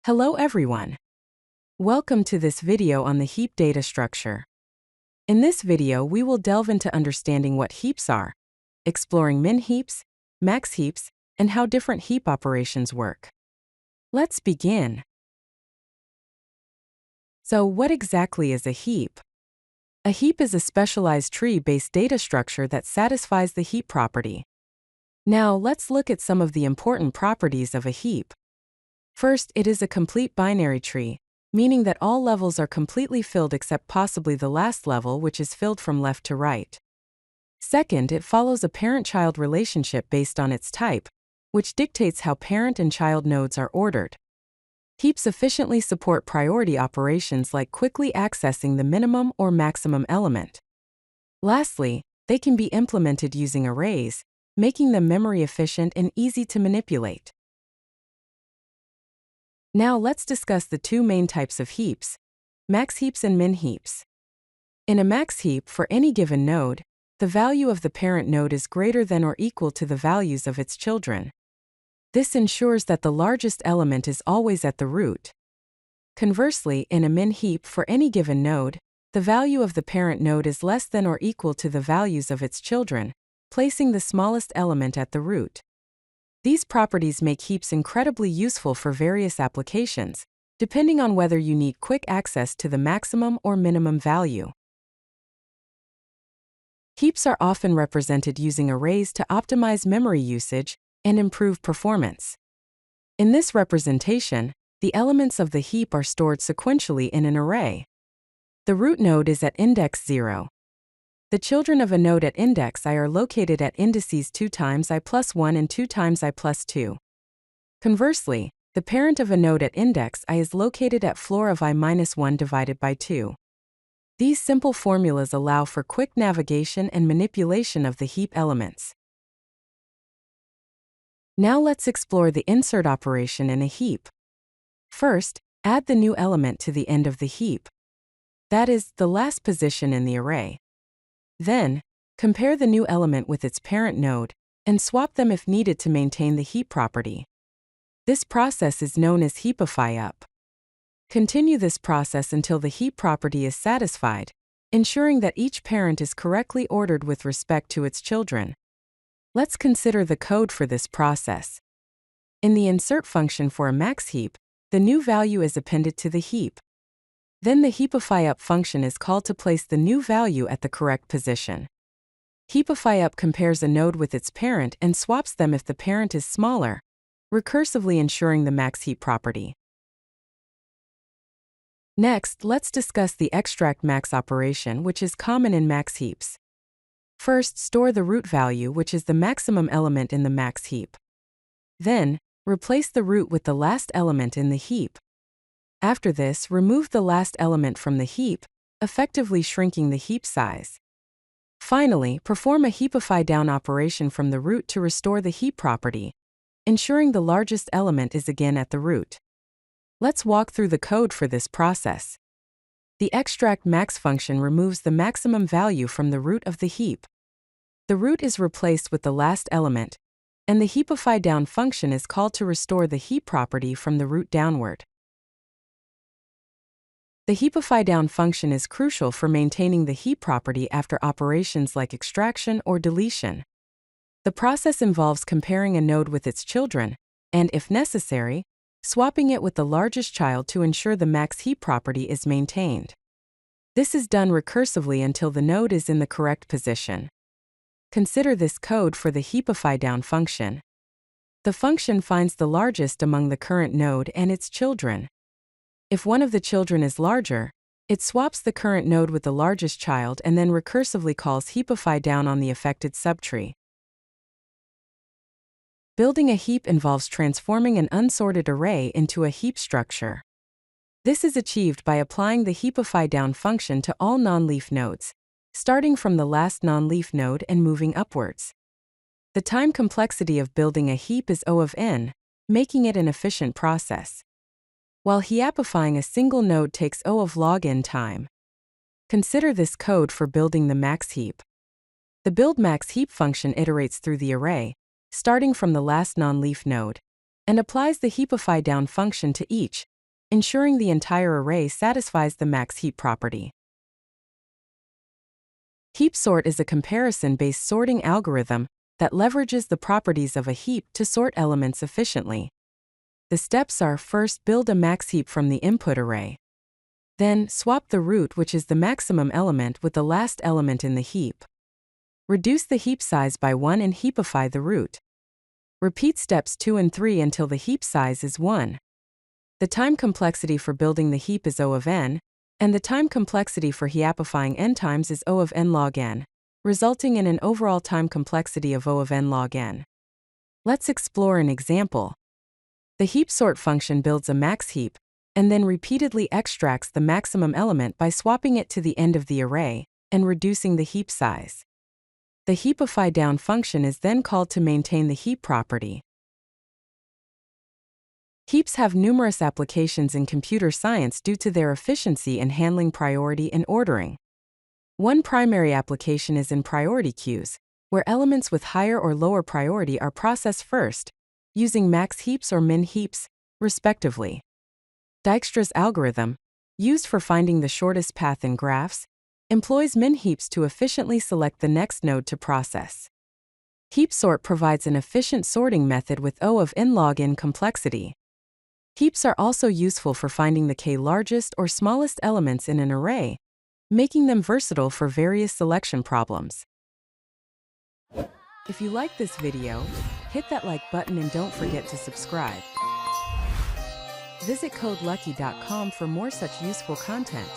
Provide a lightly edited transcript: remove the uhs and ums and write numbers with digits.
Hello everyone. Welcome to this video on the heap data structure. In this video we will delve into understanding what heaps are, exploring min-heaps, max-heaps, and how different heap operations work. Let's begin. So what exactly is a heap? A heap is a specialized tree-based data structure that satisfies the heap property. Now let's look at some of the important properties of a heap. First, it is a complete binary tree, meaning that all levels are completely filled except possibly the last level, which is filled from left to right. Second, it follows a parent-child relationship based on its type, which dictates how parent and child nodes are ordered. Heaps efficiently support priority operations like quickly accessing the minimum or maximum element. Lastly, they can be implemented using arrays, making them memory efficient and easy to manipulate. Now let's discuss the two main types of heaps, max-heaps and min-heaps. In a max-heap, for any given node, the value of the parent node is greater than or equal to the values of its children. This ensures that the largest element is always at the root. Conversely, in a min-heap, for any given node, the value of the parent node is less than or equal to the values of its children, placing the smallest element at the root. These properties make heaps incredibly useful for various applications, depending on whether you need quick access to the maximum or minimum value. Heaps are often represented using arrays to optimize memory usage and improve performance. In this representation, the elements of the heap are stored sequentially in an array. The root node is at index 0. The children of a node at index I are located at indices 2 times I plus 1 and 2 times I plus 2. Conversely, the parent of a node at index I is located at floor of I minus 1 divided by 2. These simple formulas allow for quick navigation and manipulation of the heap elements. Now let's explore the insert operation in a heap. First, add the new element to the end of the heap. That is, the last position in the array. Then, compare the new element with its parent node, and swap them if needed to maintain the heap property. This process is known as Heapify-Up. Continue this process until the heap property is satisfied, ensuring that each parent is correctly ordered with respect to its children. Let's consider the code for this process. In the insert function for a max heap, the new value is appended to the heap. Then the Heapify-Up function is called to place the new value at the correct position. Heapify-Up compares a node with its parent and swaps them if the parent is smaller, recursively ensuring the max heap property. Next, let's discuss the extract max operation, which is common in max heaps. First, store the root value, which is the maximum element in the max heap. Then, replace the root with the last element in the heap. After this, remove the last element from the heap, effectively shrinking the heap size. Finally, perform a Heapify-Down operation from the root to restore the heap property, ensuring the largest element is again at the root. Let's walk through the code for this process. The extract max function removes the maximum value from the root of the heap. The root is replaced with the last element, and the Heapify-Down function is called to restore the heap property from the root downward. The Heapify-Down function is crucial for maintaining the heap property after operations like extraction or deletion. The process involves comparing a node with its children, and, if necessary, swapping it with the largest child to ensure the max heap property is maintained. This is done recursively until the node is in the correct position. Consider this code for the Heapify-Down function. The function finds the largest among the current node and its children. If one of the children is larger, it swaps the current node with the largest child and then recursively calls Heapify-Down on the affected subtree. Building a heap involves transforming an unsorted array into a heap structure. This is achieved by applying the Heapify-Down function to all non-leaf nodes, starting from the last non-leaf node and moving upwards. The time complexity of building a heap is O of n, making it an efficient process. While heapifying a single node takes O of log n time. Consider this code for building the max heap. The build max heap function iterates through the array, starting from the last non-leaf node, and applies the Heapify-Down function to each, ensuring the entire array satisfies the max-heap property. Heap sort is a comparison-based sorting algorithm that leverages the properties of a heap to sort elements efficiently. The steps are: first, build a max-heap from the input array. Then, swap the root, which is the maximum element, with the last element in the heap. Reduce the heap size by 1 and heapify the root. Repeat steps 2 and 3 until the heap size is 1. The time complexity for building the heap is O of n, and the time complexity for heapifying n times is O of n log n, resulting in an overall time complexity of O of n log n. Let's explore an example. The heap sort function builds a max heap, and then repeatedly extracts the maximum element by swapping it to the end of the array and reducing the heap size. The Heapify-Down function is then called to maintain the heap property. Heaps have numerous applications in computer science due to their efficiency in handling priority and ordering. One primary application is in priority queues, where elements with higher or lower priority are processed first, using max-heaps or min-heaps, respectively. Dijkstra's algorithm, used for finding the shortest path in graphs, employs min-heaps to efficiently select the next node to process. Heap sort provides an efficient sorting method with O of n log n complexity. Heaps are also useful for finding the k largest or smallest elements in an array, making them versatile for various selection problems. If you like this video, hit that like button and don't forget to subscribe. Visit codelucky.com for more such useful content.